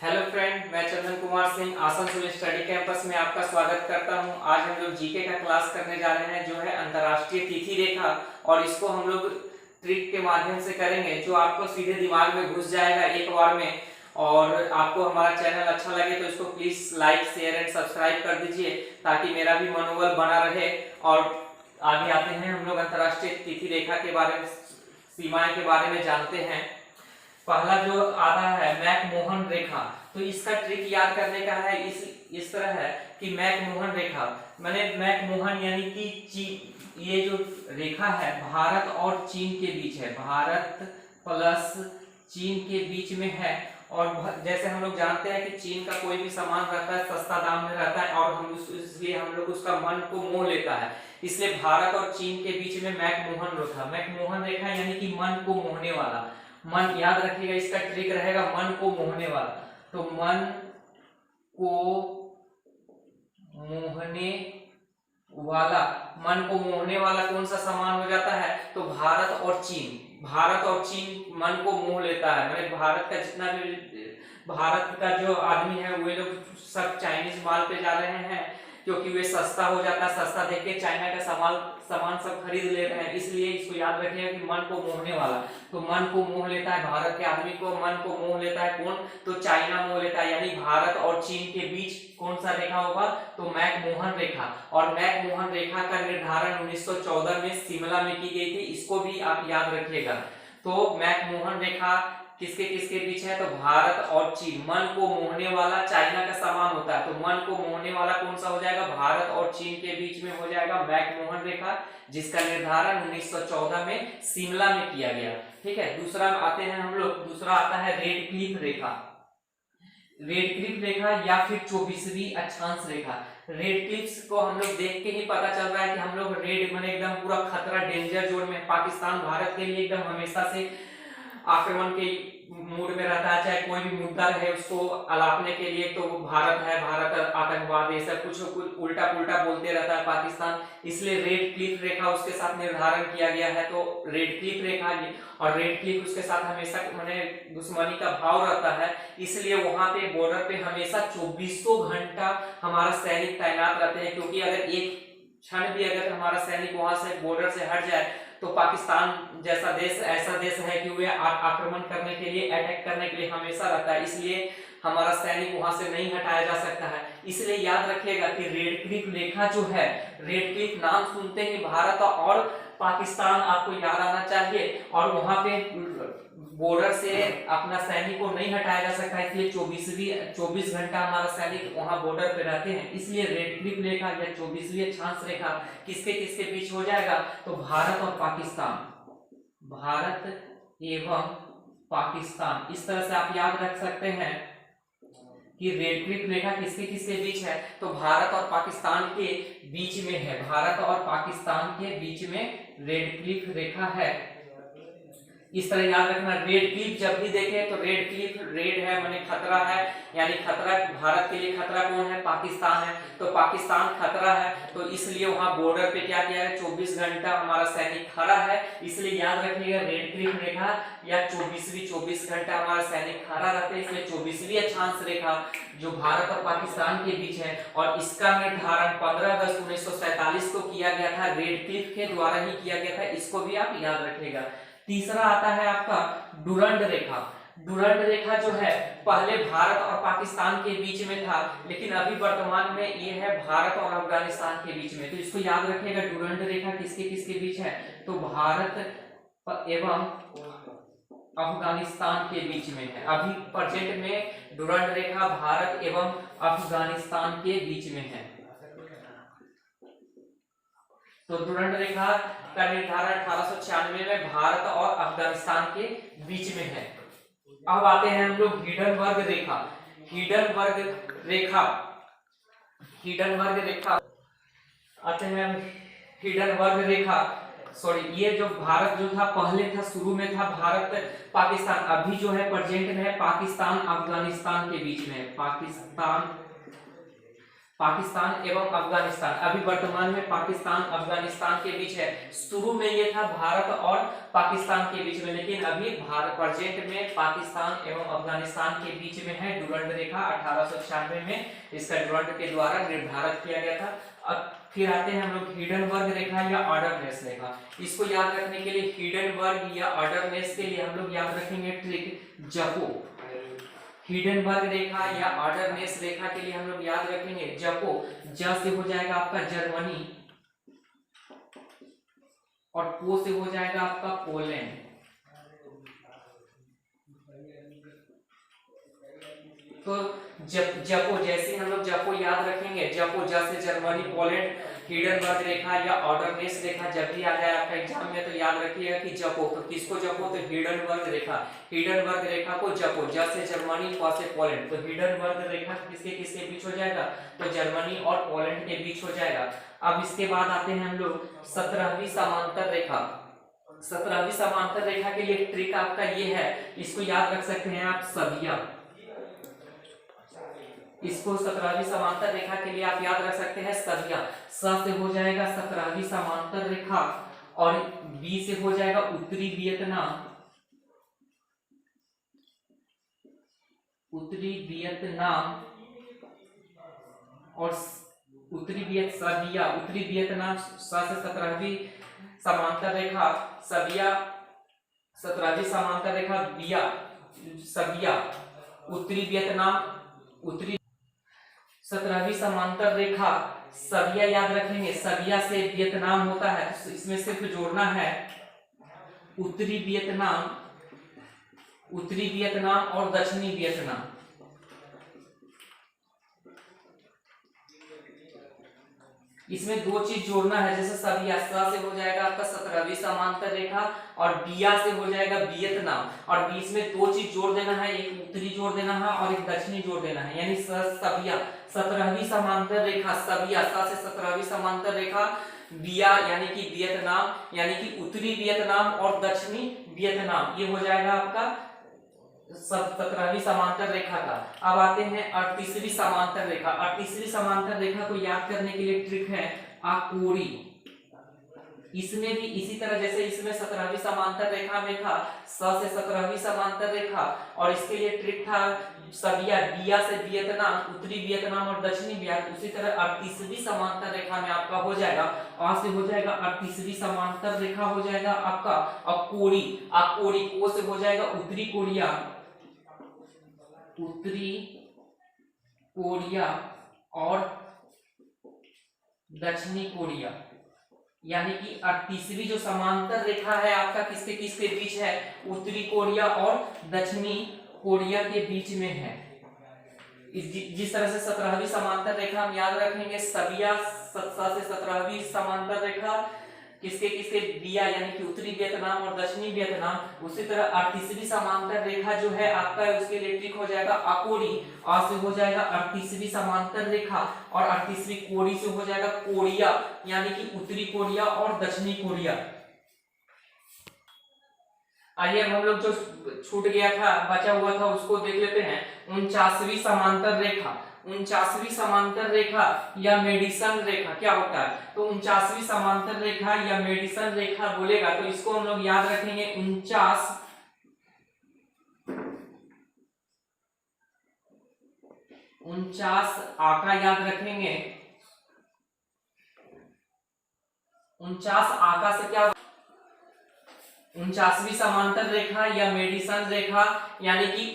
Hello friend, मैं Chandan Kumar Singh Asansol study campus में आपका स्वागत करता हूं। आज हम लोग जीके का क्लास करने जा रहे हैं जो है अंतर्राष्ट्रीय तिथि रेखा, और इसको हम लोग ट्रिक के माध्यम से करेंगे जो आपको सीधे दिमाग में घुस जाएगा एक बार में। और आपको हमारा चैनल अच्छा लगे तो इसको please like share and subscribe कर दीजिए ताकि मेरा भी मनोबल बना रहे। और आगे आते हैं हम लोग अंतर्राष्ट्रीय तिथि रेखा के बारे में, सीमाएं के बारे में जानते हैं। पहला जो आता है मैकमोहन रेखा, तो इसका ट्रिक याद करने का है इस तरह है कि मैकमोहन रेखा माने मैकमोहन यानी कि ये जो रेखा है भारत और चीन के बीच है, भारत प्लस चीन के बीच में है। और जैसे हम लोग जानते हैं कि चीन का कोई भी सामान रहता है सस्ता दाम में रहता है और इसलिए हम लोग उसका मन को मोह लेता है, इसलिए भारत और चीन के बीच में मैकमोहन रेखा यानी कि मन को मोहने वाला। मन याद रखिएगा, इसका ट्रिक रहेगा मन को मोहने वाला। तो मन को मोहने वाला, मन को मोहने वाला कौन सा सामान हो जाता है? तो भारत और चीन। भारत और चीन मन को मोह लेता है, मतलब भारत का जितना भी भारत का जो आदमी है वे लोग सब चाइनीज माल पे जा रहे हैं क्योंकि वे सस्ता हो जाता है, सस्ता देख के चाइना का सामान सब खरीद ले रहे हैं। इसलिए इसको याद रखिएगा कि मन को मोहने वाला, तो मन को मोह लेता है भारत के आदमी को, मन को मोह लेता है कौन? तो चाइना मोह लेता है, यानी भारत और चीन के बीच कौन सा रेखा होगा? तो मैकमोहन रेखा। और मैकमोहन रेखा का निर्धारण 1914 में शिमला में की गई थी, इसको भी आप याद रखिएगा। तो मैकमोहन रेखा किसके किसके बीच है? तो भारत और चीन। मन को मोहने वाला चाइना का सामान होता है, तो मन को मोहने वाला कौन सा हो जाएगा? भारत और चीन के बीच में हो जाएगा मैकमोहन रेखा, जिसका निर्धारण 1914 में शिमला में किया गया। ठीक है, दूसरा आते हैं हम लोग, दूसरा आता है रेड क्लिफ रेखा। रेड क्लिफ रेखा या फिर 24वीं अक्षांश रेखा। रेड क्लिफ्स को हम लोग देख के ही पता चल रहा है कि हम लोग रेड माने एकदम पूरा खतरा डेंजर जोन में, पाकिस्तान भारत के लिए एकदम हमेशा से आक्रमण के मूड में रहता है, चाहे कोई भी मुद्दा रहे उसको अलापने के लिए। तो भारत है, भारत आतंकवाद ये सब कुछ उल्टा पुल्टा बोलते रहता है पाकिस्तान, इसलिए रेड क्लिफ रेखा उसके साथ निर्धारण किया गया है। तो रेड क्लिफ रेखा, और रेड क्लिफ उसके साथ हमेशा माने दुश्मनी का भाव रहता है, इसलिए वहां पे बॉर्डर पे हमेशा 2400 घंटा हमारा सैनिक तैनात रहते हैं। क्योंकि अगर एक क्षण भी अगर हमारा सैनिक वहां से बॉर्डर से हट जाए तो पाकिस्तान जैसा देश ऐसा देश है कि वे आक्रमण करने के लिए, अटैक करने के लिए हमेशा रहता है, इसलिए हमारा सैनिक वहां से नहीं हटाया जा सकता है। इसलिए याद रखिएगा कि रेड क्लिफ रेखा जो है, रेड क्लिफ नाम सुनते ही भारत और पाकिस्तान आपको याद आना चाहिए, और वहां पे बॉर्डर से अपना सैनिक को नहीं हटाया जा सकता, इसलिए 24 घंटा हमारा सैनिक वहां बॉर्डर पे रहते हैं। इसलिए रेड क्लिफ रेखा या 24वीं अक्षांश रेखा किसके किसके बीच हो जाएगा? तो भारत और पाकिस्तान, भारत एवं पाकिस्तान। इस तरह से आप याद रख सकते हैं कि रेड क्लिफ रेखा किसके किसके बीच है? तो भारत और पाकिस्तान के बीच में है, भारत और पाकिस्तान के बीच में रेड क्लिफ रेखा है। इस तरह याद रखना, रेड क्लिफ जब भी देखे तो रेड क्लिफ, रेड है माने खतरा है, यानी खतरा भारत के लिए खतरा कौन है? पाकिस्तान है, तो पाकिस्तान खतरा है, तो इसलिए वहां बॉर्डर पे क्या किया है? 24 घंटा हमारा सैनिक खड़ा है, इसलिए याद रखिएगा रेड क्लिफ रेखा या 24 घंटा हमारा सैनिक खड़ा रहता है, इसलिए 24वीं अक्षांश रेखा जो भारत और पाकिस्तान के बीच है। और इसका निर्धारण 15 अगस्त 1947 को किया गया था, रेड क्लिफ के द्वारा ही किया गया था, इसको भी आप याद रखिएगा। तीसरा आता है आपका डुरंड रेखा। डुरंड रेखा जो है पहले भारत और पाकिस्तान के बीच में था, लेकिन अभी वर्तमान में ये है भारत और अफगानिस्तान के बीच में, तो इसको याद रखिएगा डुरंड रेखा किसके किसके बीच है? तो भारत एवं अफगानिस्तान के बीच में है। अभी प्रेजेंट में डुरंड रेखा भारत एवं अफगानिस्तान के बीच में है। तो डुरंड रेखा का निर्धारण 1896 में भारत और अफगानिस्तान के बीच में है। अब आते हैं हम लोग हिडनबर्ग रेखा। हिडनबर्ग रेखा, हिडनबर्ग रेखा आते हैं हिडनबर्ग रेखा। सॉरी, ये जो भारत जो था पहले था, शुरू में था भारत पाकिस्तान, अभी जो है प्रेजेंट में है पाकिस्तान अफगानिस्तान के बीच में, पाकिस्तान पाकिस्तान एवं अफगानिस्तान, अभी वर्तमान में पाकिस्तान अफगानिस्तान के बीच है। शुरू में ये था भारत और पाकिस्तान के बीच में, लेकिन अभी भारत प्रेजेंट में पाकिस्तान एवं अफगानिस्तान के बीच में है डुरंड रेखा। 1896 में इसका डुरंड के द्वारा निर्धारित किया गया था। अब फिर आते हैं हम लोग हिडनबर्ग रेखा या ऑर्डरनेस रेखा। इसको याद रखने के लिए हिडनबर्ग या ऑर्डरनेस के लिए हम लोग याद रखेंगे ट्रिक जपो। हिडनबर्ग रेखा या ऑर्डरनेस रेखा के लिए हम लोग याद रखेंगे जपो। ज से हो जाएगा आपका जर्मनी और पो से हो जाएगा आपका पोलैंड। तो जपो जैसे हम लोग जपो याद रखेंगे, जपो ज से जर्मनी पोलैंड। हिडनबर्ग रेखा या ऑर्डरनेस रेखा जब भी आ जाए आपका एग्जाम में तो याद रखिएगा कि जपो। तो किसको जपो? तो हिडनबर्ग रेखा। हिडनबर्ग रेखा को जपो, ज से जर्मनी, प से पोलैंड। तो हिडनबर्ग रेखा किसके किसके बीच हो जाएगा? तो जर्मनी और पोलैंड के बीच हो जाएगा। अब इसके बाद आते हैं हम लोग 17वीं समांतर रेखा। 17वीं समांतर रेखा के लिए ट्रिक आपका ये है, इसको याद रख सकते हैं आप सदिया। इसको 17वीं समांतर रेखा के लिए आप याद रख सकते हैं सदिया। स से हो जाएगा 17वीं समांतर रेखा और बी से हो जाएगा उत्तरी वियतनाम। उत्तरी वियतनाम और उत्तरी वियतनाम। स से 17वीं समांतर रेखा सबिया, 17वीं समांतर रेखा बिया सबिया। उत्तरी वियतनाम, उत्तरी 17वीं समांतर रेखा सबिया याद रखेंगे। सबिया से वियतनाम होता है, तो इसमें सिर्फ जोड़ना है उत्तरी वियतनाम और दक्षिणी वियतनाम। इसमें दो चीज जोड़ना है, जैसे सबिया स से हो जाएगा आपका 17वीं समांतर रेखा और बिया से हो जाएगा वियतनाम, और बीच में दो चीज जोड़ देना है, एक उत्तरी जोड़ देना है और एक दक्षिणी जोड़ देना है, यानी सबिया 17वीं समांतर रेखा सबिया। स से 17वीं समांतर रेखा बिया यानी कि वियतनाम, यानी कि उत्तरी वियतनाम और दक्षिणी वियतनाम। ये हो जाएगा आपका 17वीं समांतर रेखा का। अब आते हैं 38वीं समांतर रेखा। 38वीं समांतर रेखा को याद करने के लिए ट्रिक है आकोरी। इसमें भी इसी तरह जैसे इसमें 17वीं समांतर रेखा में था स से 17वीं समांतर रेखा, और इसके लिए ट्रिक था सबिया, बिया से वियतनाम, उत्तरी वियतनाम और दक्षिणी बिया। उसी तरह 38वीं समांतर रेखा में आपका हो जाएगा आ से हो जाएगा 38वीं समांतर रेखा हो जाएगा आपका अकोरी। अकोरी को से हो जाएगा उत्तरी कोरिया, उत्तरी कोरिया और दक्षिणी कोरिया। यानी कि 38वीं जो समांतर रेखा है आपका किसके किसके बीच है? उत्तरी कोरिया और दक्षिणी कोरिया के बीच में है। जिस तरह से 17वीं समांतर रेखा हम याद रखेंगे सबिया से 17वीं समांतर रेखा किसके किसके बिया यानी कि उत्तरी वियतनाम और दक्षिणी वियतनाम, उसी तरह 38वीं समांतर रेखा जो है आपका उसके लिए ट्रिक हो जाएगा अकोरी। आ से हो जाएगा 38वीं समांतर रेखा और 38वीं कोरी से हो जाएगा कोरिया, यानी कि उत्तरी कोरिया और दक्षिणी कोरिया। आइए हम लोग जो छूट गया था बचा हुआ था उसको देख लेते हैं। 49वीं समांतर रेखा। 49वीं समांतर रेखा या मेडिसन रेखा क्या होता है? तो 49वीं समांतर रेखा या मेडिसन रेखा बोलेगा तो इसको हम लोग याद रखेंगे 49 आका याद रखेंगे। 49 आका से क्या 49वीं समांतर रेखा या मेडिसन रेखा यानी कि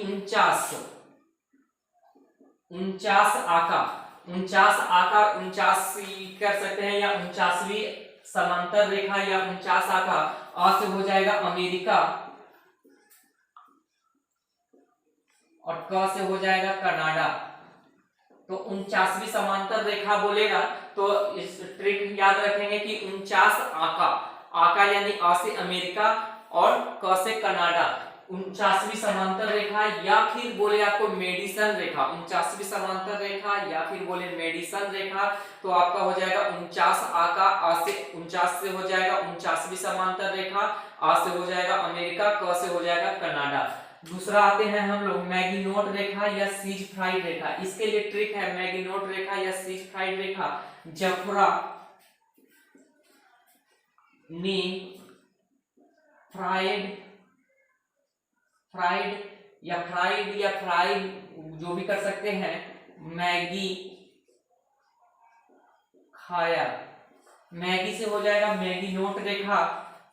49 आका 49 कर सकते हैं, या 49वीं समांतर रेखा या 49 आका। आ से हो जाएगा अमेरिका और क से हो जाएगा कनाडा। तो 49वीं समांतर रेखा बोलेगा तो इस ट्रिक याद रखेंगे कि 49 आका, आका यानी आ से अमेरिका और क से कनाडा। 49वीं समांतर रेखा या फिर बोले आपको मेडिसन रेखा। 49वीं समांतर रेखा या फिर बोले मेडिसन रेखा तो आपका हो जाएगा 49 आका। आ से 49 से हो जाएगा 49वीं समांतर रेखा, आ से हो जाएगा अमेरिका, क से हो जाएगा कनाडा। दूसरा आते हैं हम लोग मैगिनोट रेखा या सीज फ्राइड रेखा। इसके लिए ट्रिक है मैगिनोट रेखा या सीज फ्राइड रेखा। जफरा ने फ्राइड या फ्राइड जो भी कर सकते हैं, मैगी खाया। मैगी से हो जाएगा मैगिनोट रेखा,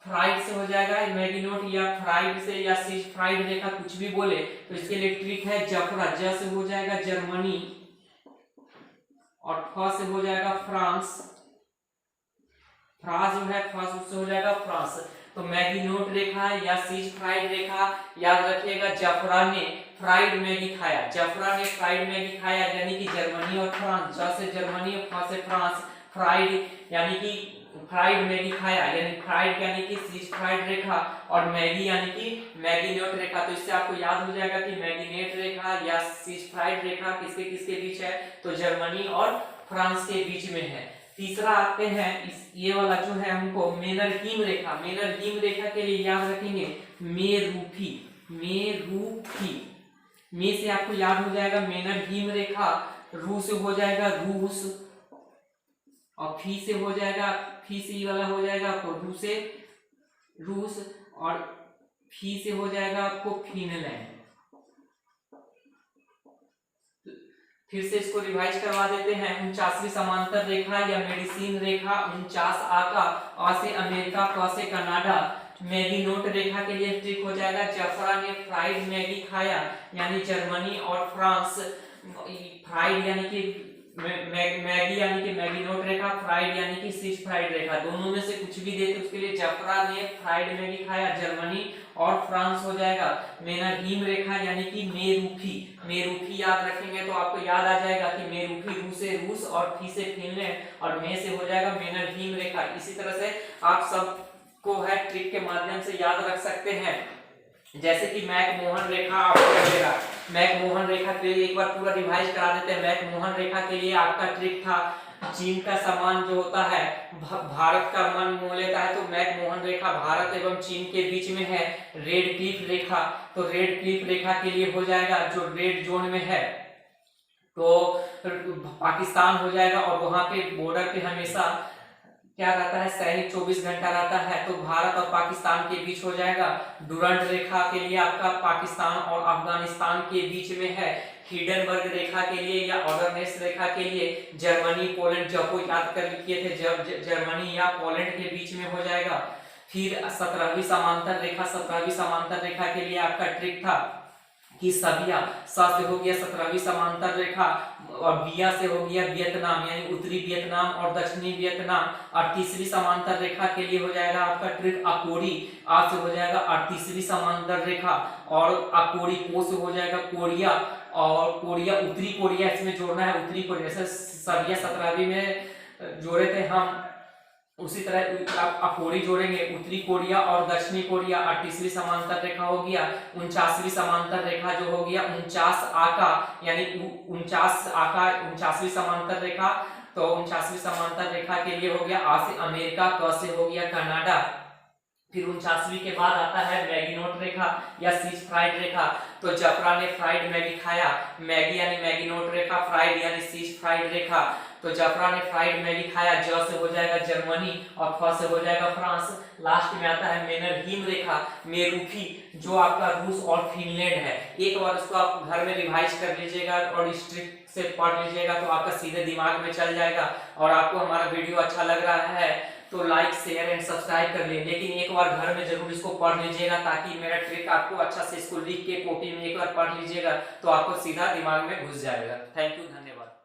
फ्राइड से हो जाएगा मैगिनोट या फ्राइड से या सीज फ्राइड रेखा, कुछ भी बोले। तो इसके लिए ट्रिक है जफरा, ज से हो जाएगा जर्मनी और फ से हो जाएगा फ्रांस, फ्रांस जो है फ्रांस से हो जाएगा फ्रांस। तो मैगिनोट रेखा या सीज फ्राइड रेखा याद रखिएगा। जफरा ने फ्राइड मैगी खाया, जफरा ने फ्राइड मैगी खाया यानी कि जर्मनी और फ्रांस, ज से जर्मनी और फ से फ्रांस। फ्राइड यानी कि फ्राइड मैगी खाया, यानी फ्राइड यानी कि सीज फ्राइड रेखा, और मैगी यानी कि मैगिनोट रेखा। तो इससे आपको याद हो जाएगा कि मैगिनेट रेखा या सीज फ्राइड रेखा किसके किसके बीच है, तो जर्मनी और फ्रांस के बीच में है। तीसरा आते हैं ये वाला जो है हमको मेनरहीम रेखा। मेनरहीम रेखा के लिए याद रखेंगे मेरूफी, मेरूफी। मे से आपको याद हो जाएगा मेनरहीम रेखा, रू से हो जाएगा रूस, और फी से हो जाएगा, फी से वाला हो जाएगा आपको रू से रूस, और फी से हो जाएगा आपको फिनलैंड। फिर से इसको रिवाइज करवा देते हैं। 49वीं समांतर रेखा या मेडिसिन रेखा, 49 आका, आ से अमेरिका, क से कनाडा। मैगिनोट रेखा के लिए ट्रिक हो जाएगा जफरा ने फ्राइड मैगी खाया यानी जर्मनी और फ्रांस। फ्राइड यानी कि मैगी यानी कि मैगिनोट रेखा, फ्राइड यानी कि सीज फ्राइड रेखा, दोनों में से कुछ भी दे तो उसके लिए जफरा ने फ्राइड मैगी खाया जर्मनी और फ्रांस हो जाएगा। मेनरहीम रेखा यानी कि मेरूफी, मेरूफी याद रखेंगे तो आपको याद आ जाएगा कि मेरूफी रू से रूस और फी से फिनलैंड और मे से हो जाएगा मेनरहीम रेखा। इसी तरह से आप सब को है ट्रिक के माध्यम से याद रख सकते हैं। जैसे कि मैकमोहन रेखा आपको मिलेगा, मैकमोहन रेखा के लिए एक बार पूरा रिवाइज करा देते हैं। मैकमोहन रेखा के लिए आपका ट्रिक था चीन का सामान जो होता है भारत का मन मोह लेता है, तो मैकमोहन रेखा भारत एवं चीन के बीच में है। रेड क्लिफ रेखा, तो रेड क्लिफ रेखा के लिए हो जाएगा जो रेड जोन में है तो पाकिस्तान हो जाएगा, और वहां पे बॉर्डर पे हमेशा क्या रहता है, सैनिक 24 घंटा रहता है, तो भारत और पाकिस्तान के बीच हो जाएगा। डुरंड रेखा के लिए आपका पाकिस्तान और अफगानिस्तान के बीच में है। हिडनबर्ग रेखा के लिए या ऑर्डरनेस रेखा के लिए जर्मनी पोलैंड, जब को याद कर लिखे थे, जर्मनी या पोलैंड के बीच में हो जाएगा। फिर 17वीं समांतर रेखा, 17वीं समांतर रेखा के लिए आपका ट्रिक था कि सबिया, सा से हो गया 17वीं समांतर रेखा, और बिया से हो गया वियतनाम यानी उत्तरी वियतनाम और दक्षिणी वियतनाम। 38वीं समांतर रेखा के लिए हो जाएगा आपका ट्रिक अकोरी, आ से हो जाएगा 38वीं समांतर रेखा, और अकोरी को से हो जाएगा कोरिया, और कोरिया उत्तरी कोरिया इसमें जोड़ना है, उत्तरी कोरिया। जैसे सबिया 17वीं में जोड़े थे हम, उसी तरह आप अकोरी जोड़ेंगे, उत्तरी कोरिया और दक्षिणी कोरिया। 38वीं समांतर रेखा हो गया। 49वीं समांतर रेखा जो हो गया 49 आका यानी 49 आका 49वीं समांतर रेखा, तो 49वीं समांतर रेखा के लिए हो गया आ से अमेरिका, क से हो गया कनाडा। फिर 49वीं के बाद आता है मैगिनोट रेखा या सीज फ्राइड रेखा, तो जफरा ने फ्राइड मैगी खाया, मैगी यानी मैगिनोट रेखा, फ्राइड यानी सीज फ्राइड रेखा, तो जफरा ने फ्राइड मैगी खाया, ज से हो जाएगा जर्मनी और फ से हो जाएगा फ्रांस। लास्ट में आता है मेनरहीम रेखा, मेरूफी, जो आपका रूस और फिनलैंड है। एक बार उसको आप घर में रिवाइज कर लीजिएगा और इस ट्रिक से पढ़ लीजिएगा तो आपका सीधे दिमाग में चल जाएगा। और आपको हमारा वीडियो अच्छा लग रहा है तो लाइक शेयर एंड सब्सक्राइब कर लें, लेकिन एक बार घर में जरूर इसको पढ़ लीजिएगा ताकि मेरा ट्रिक आपको अच्छा से इसको लिख के कॉपी में एक बार पढ़ लीजिएगा तो आपको सीधा दिमाग में घुस जाएगा। थैंक यू, धन्यवाद।